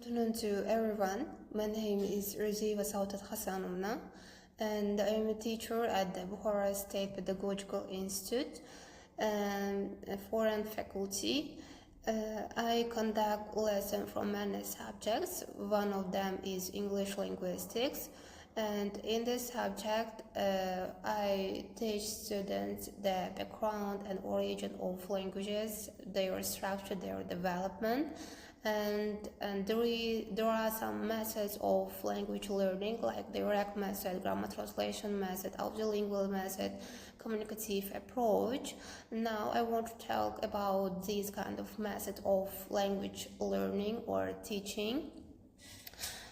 afternoon to everyone. My name is Xorijiy Saodat Xasanovna, and I am a teacher at the Bukhara State Pedagogical Institute, a foreign faculty. I conduct lessons from many subjects. One of them is English linguistics, and in this subject, I teach students the background and origin of languages, their structure, their development. And there are some methods of language learning, like direct method, grammar translation method, audiolingual method, communicative approach. Now I want to talk about these kind of methods of language learning or teaching.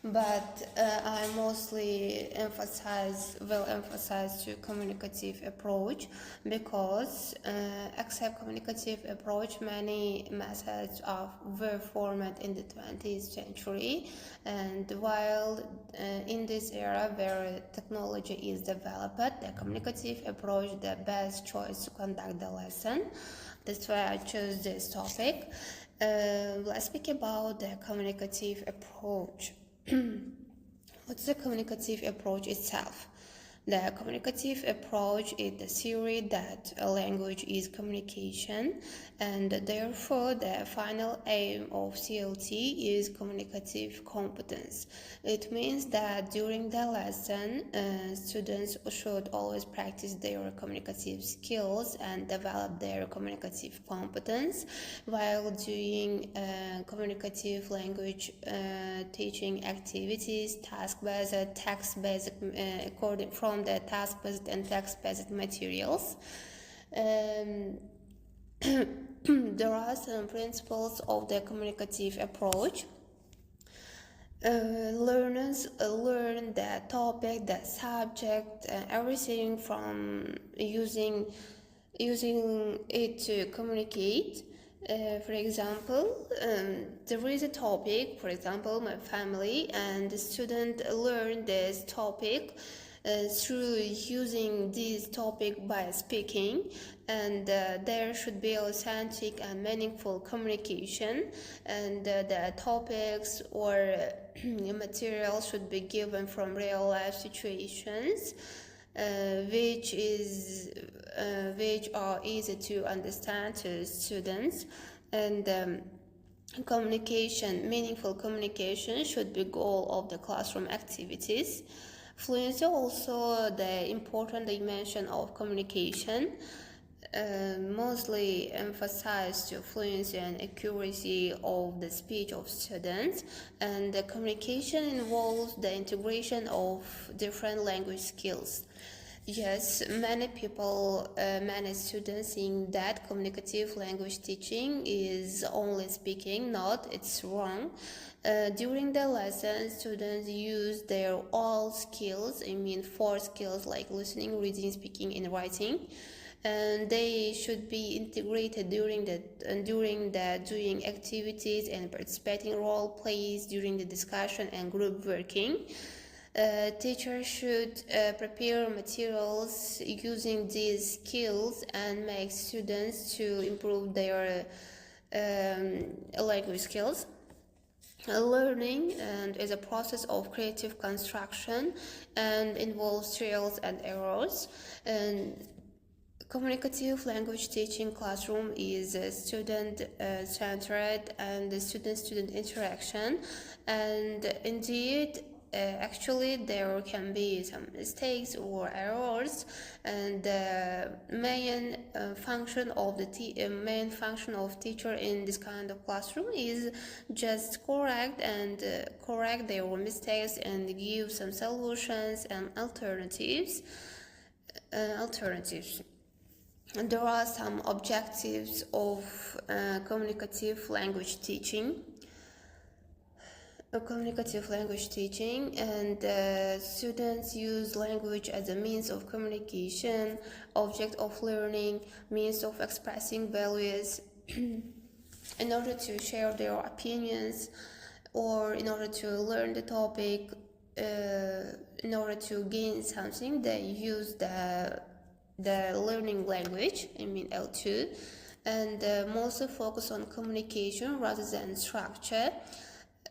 But I mostly emphasize to communicative approach, because except communicative approach, many methods were formed in the 20th century, and while in this era where technology is developed, the communicative approach the best choice to conduct the lesson. That's why I chose this topic. Let's speak about the communicative approach. What's the communicative approach itself? The communicative approach is the theory that a language is communication, and therefore the final aim of CLT is communicative competence. It means that during the lesson, students should always practice their communicative skills and develop their communicative competence while doing communicative language teaching activities, task-based, text-based, according from the task-based and text-based materials. There are some principles of the communicative approach. Learners learn the topic, the subject, everything from using it to communicate. For example, there is a topic, for example, my family, and the student learn this topic through using this topic by speaking, and there should be authentic and meaningful communication, and the topics or material should be given from real life situations, which are easy to understand to students, and meaningful communication should be goal of the classroom activities. Fluency also the important dimension of communication, mostly emphasized to fluency and accuracy of the speech of students, and the communication involves the integration of different language skills. Yes, many students think that communicative language teaching is only speaking. Not, it's wrong. During the lesson, students use their all skills, 4 skills like listening, reading, speaking, and writing, and they should be integrated during the doing activities and participating role plays during the discussion and group working. Teachers should prepare materials using these skills and make students to improve their language skills. Learning is a process of creative construction and involves trials and errors. And communicative language teaching classroom is student-centered and the student-student interaction, and indeed actually there can be some mistakes or errors, and the main function of teacher in this kind of classroom is just correct their mistakes and give some solutions and alternatives. And there are some objectives of communicative language teaching. And students use language as a means of communication, object of learning, means of expressing values in order to share their opinions, or in order to learn the topic, in order to gain something. They use the learning language, L2, and mostly focus on communication rather than structure.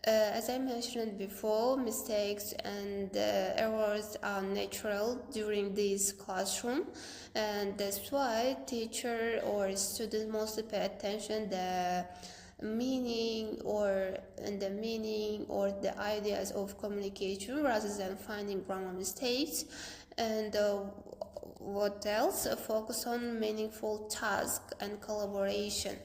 As I mentioned before, mistakes and errors are natural during this classroom, and that's why teacher or student mostly pay attention the meaning or the ideas of communication rather than finding grammar mistakes. And what else? Focus on meaningful task and collaboration.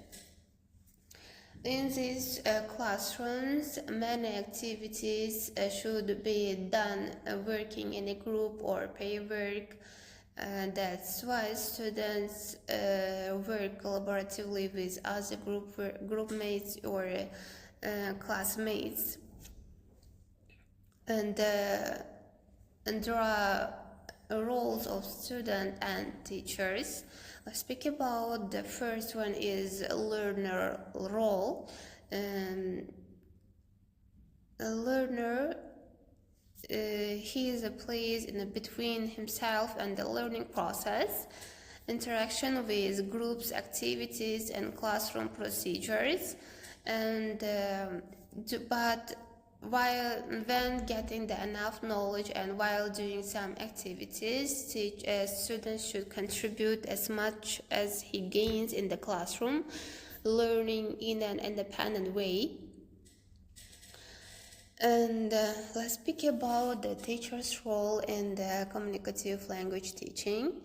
In these classrooms, many activities should be done working in a group or pair work. That's why students work collaboratively with other group mates or classmates. And there are roles of student and teachers. Let's speak about the first one is learner role. A learner, he is a place in between himself and the learning process, interaction with groups, activities, and classroom procedures, and but when getting the enough knowledge and while doing some activities, students should contribute as much as he gains in the classroom, learning in an independent way. And let's speak about the teacher's role in the communicative language teaching.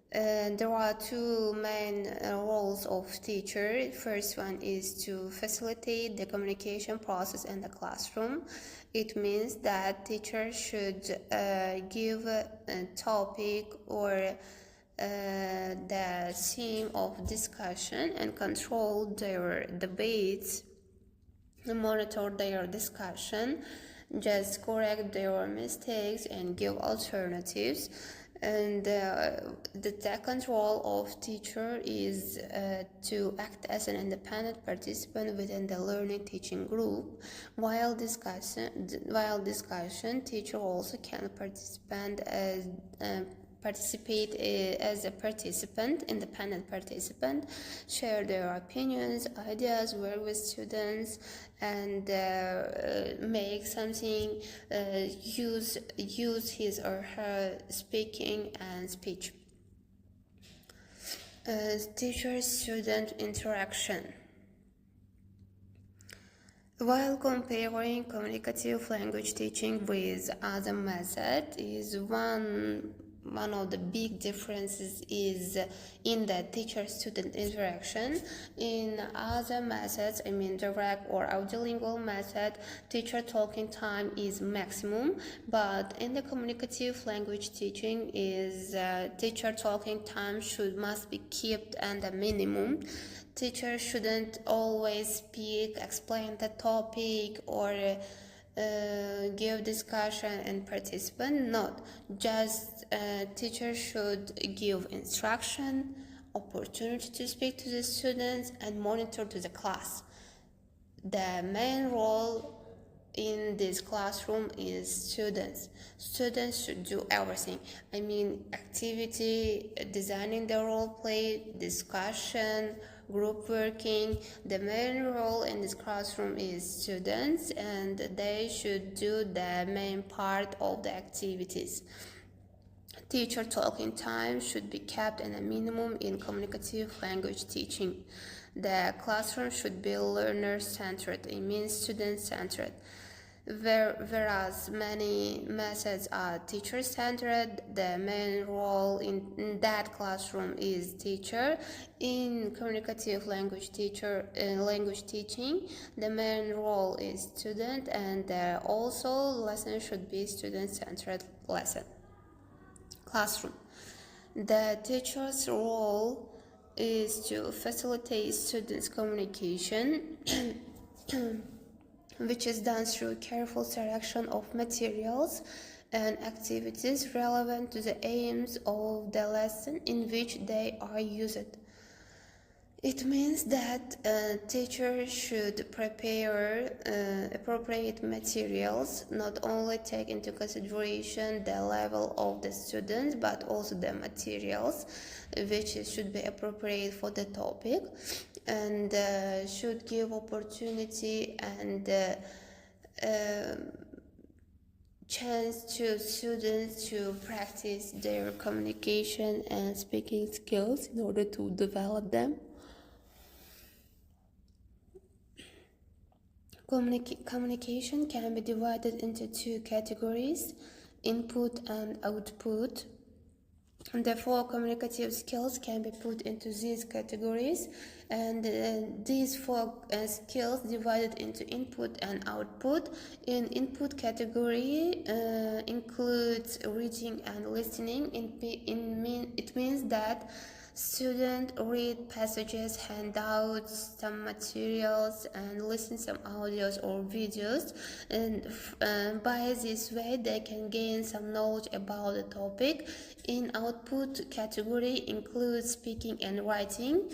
There are two main roles of teacher. First one is to facilitate the communication process in the classroom. It means that teachers should give a topic or the theme of discussion and control their debates, monitor their discussion, just correct their mistakes and give alternatives. And the second role of teacher is to act as an independent participant within the learning teaching group. While discussion, teacher also can participate as a participant, independent participant, share their opinions, ideas, work with students, and make something, use his or her speaking and speech. Teacher-student interaction. While comparing communicative language teaching with other methods, is one of the big differences is in the teacher-student interaction. In other methods, direct or audiolingual method, teacher talking time is maximum, but in the communicative language teaching is teacher talking time must be kept at a minimum. Teacher shouldn't always speak, explain the topic, or give discussion and participant. Not just teacher should give instruction, opportunity to speak to the students, and monitor to the class. The main role in this classroom is students. Students should do everything. Activity, designing the role play, discussion, group working. The main role in this classroom is students, and they should do the main part of the activities. Teacher talking time should be kept at a minimum in communicative language teaching. The classroom should be learner-centered, student-centered. Whereas many methods are teacher-centered, the main role in that classroom is teacher. In communicative language teaching, the main role is student, and also lesson should be student-centered lesson. Classroom. The teacher's role is to facilitate students' communication which is done through careful selection of materials and activities relevant to the aims of the lesson in which they are used. It means that teachers should prepare appropriate materials, not only take into consideration the level of the students, but also the materials which should be appropriate for the topic, and should give opportunity and chance to students to practice their communication and speaking skills in order to develop them. Communication can be divided into two categories: input and output. And therefore, communicative skills can be put into these categories, and these four skills divided into input and output. In input category includes reading and listening. It means that students read passages, handouts, some materials, and listen some audios or videos, and by this way they can gain some knowledge about the topic. In output category includes speaking and writing,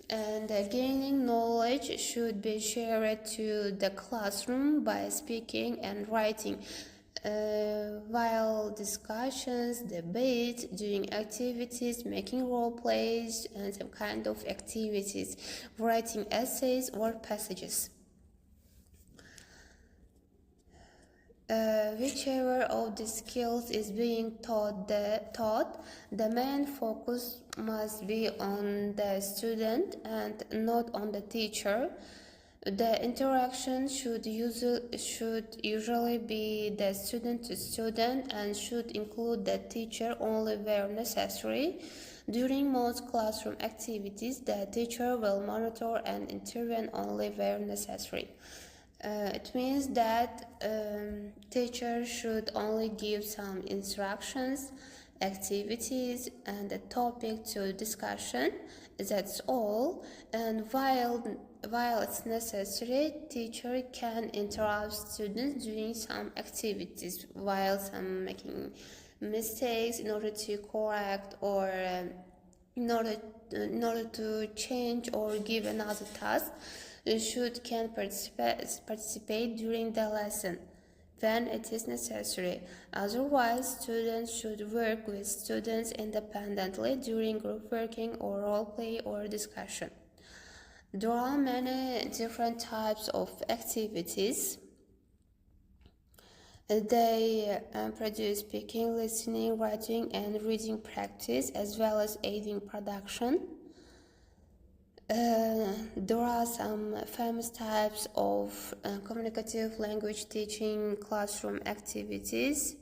and gaining knowledge should be shared to the classroom by speaking and writing. While discussions, debates, doing activities, making role plays, and some kind of activities, writing essays or passages. Whichever of the skills is being taught, the main focus must be on the student and not on the teacher. The interaction should usually be the student to student and should include the teacher only where necessary. During most classroom activities, the teacher will monitor and intervene only where necessary. It means that teacher should only give some instructions, activities, and a topic to discussion. That's all. And while it's necessary, teacher can interrupt students doing some activities while some making mistakes in order to correct or in order to change or give another task. Can participate during the lesson when it is necessary. Otherwise, students should work with students independently during group working or role play or discussion. There are many different types of activities. They produce speaking, listening, writing, and reading practice, as well as aiding production. There are some famous types of communicative language teaching classroom activities.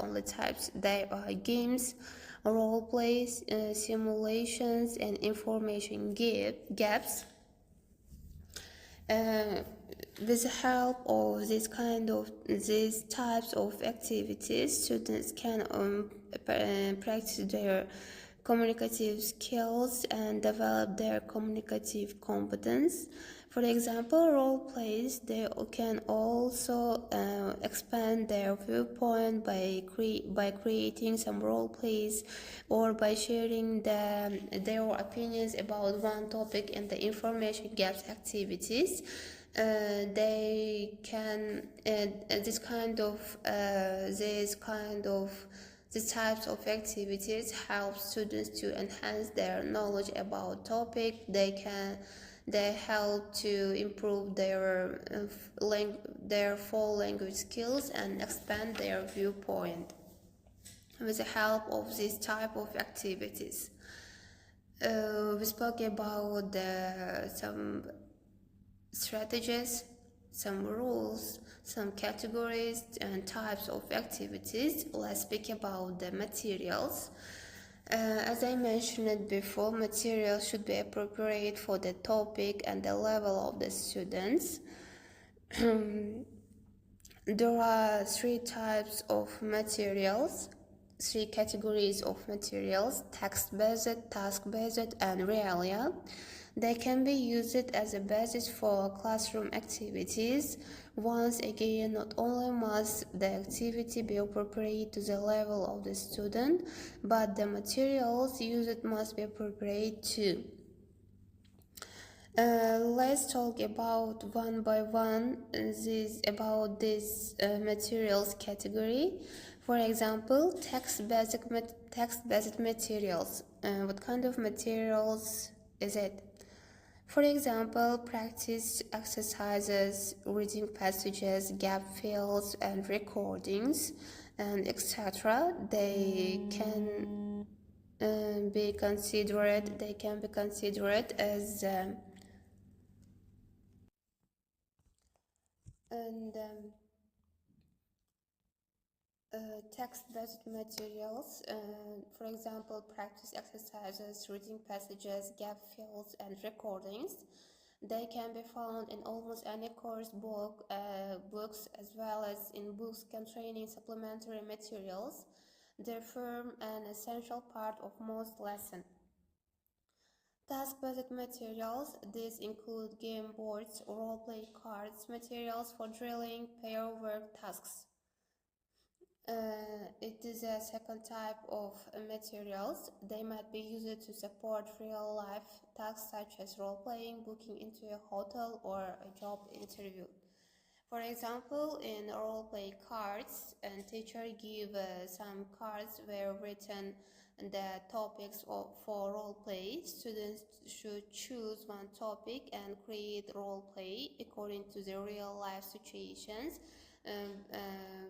Only types. They are games, role plays, simulations, and information gaps. With the help of these types of activities, students can practice their communicative skills and develop their communicative competence. For example, role plays, they can also expand their viewpoint by creating some role plays or by sharing their opinions about one topic in the information gaps activities. They can these types of activities help students to enhance their knowledge about topic. They help to improve their full language skills and expand their viewpoint with the help of this type of activities. We spoke about some strategies, some rules, some categories and types of activities. Let's speak about the materials. As I mentioned before, materials should be appropriate for the topic and the level of the students. There are three types of materials, three categories of materials: text-based, task-based, and realia. They can be used as a basis for classroom activities. Once again, not only must the activity be appropriate to the level of the student, but the materials used must be appropriate too. Let's talk about one by one about this materials category. For example, text-based materials. What kind of materials is it? For example, practice exercises, reading passages, gap fills, and recordings, and etc. They can be considered. They can be considered as and text-based materials, for example, practice exercises, reading passages, gap fills, and recordings. They can be found in almost any course book, books, as well as in books containing supplementary materials. They form an essential part of most lessons. Task-based materials, these include game boards, role-play cards, materials for drilling, pair work tasks. It is a second type of materials. They might be used to support real-life tasks such as role-playing, booking into a hotel, or a job interview. For example, in role-play cards, and teacher give some cards where written the topics for role-play. Students should choose one topic and create role-play according to the real-life situations,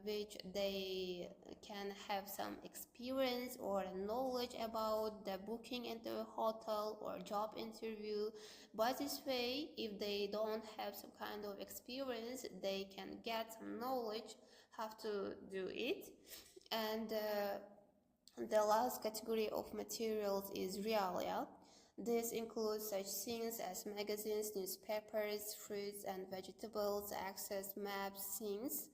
which they can have some experience or knowledge about the booking into a hotel or job interview. By this way, if they don't have some kind of experience, they can get some knowledge how to do it. And the last category of materials is realia. This includes such things as magazines, newspapers, fruits and vegetables, access maps, things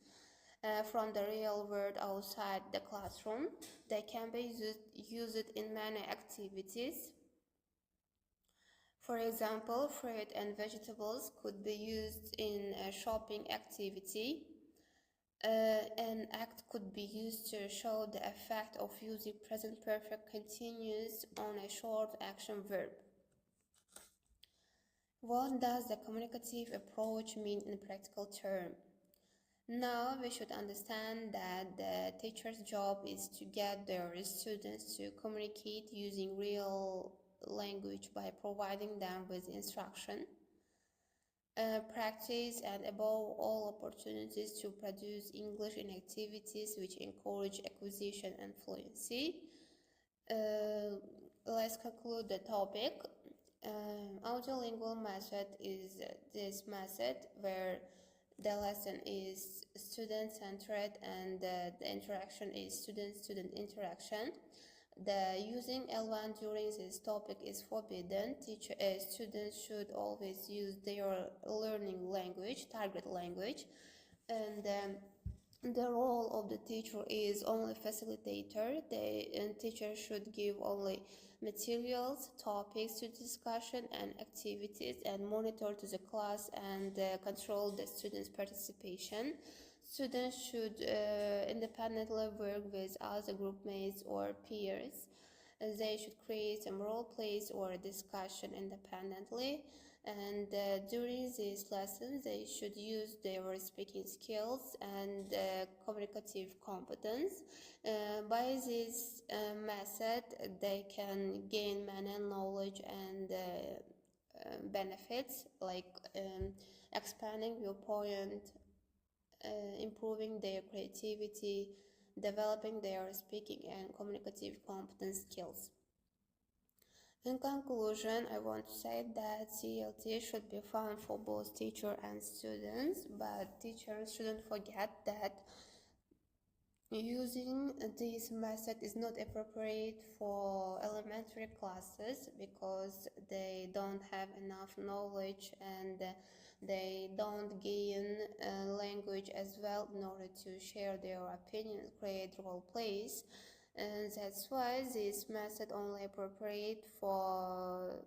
from the real world outside the classroom. They can be used in many activities. For example, fruit and vegetables could be used in a shopping activity. An act could be used to show the effect of using present perfect continuous on a short action verb. What does the communicative approach mean in practical terms? Now we should understand that the teacher's job is to get their students to communicate using real language by providing them with instruction, practice, and above all opportunities to produce English in activities which encourage acquisition and fluency. Let's conclude the topic. Audiolingual method is this method where the lesson is student-centered and the interaction is student-student interaction. The using L1 during this topic is forbidden. Students should always use their learning language, target language, and the role of the teacher is only facilitator. The teacher should give only materials, topics to discussion and activities, and monitor to the class and control the students' participation. Students should independently work with other group mates or peers. They should create some role plays or discussion independently. And during these lessons, they should use their speaking skills and communicative competence. By this method, they can gain many knowledge and benefits like expanding viewpoint, improving their creativity, developing their speaking and communicative competence skills. In conclusion, I want to say that CLT should be fun for both teacher and students, but teachers shouldn't forget that using this method is not appropriate for elementary classes because they don't have enough knowledge and they don't gain language as well in order to share their opinions, create role plays, and that's why this method only appropriate for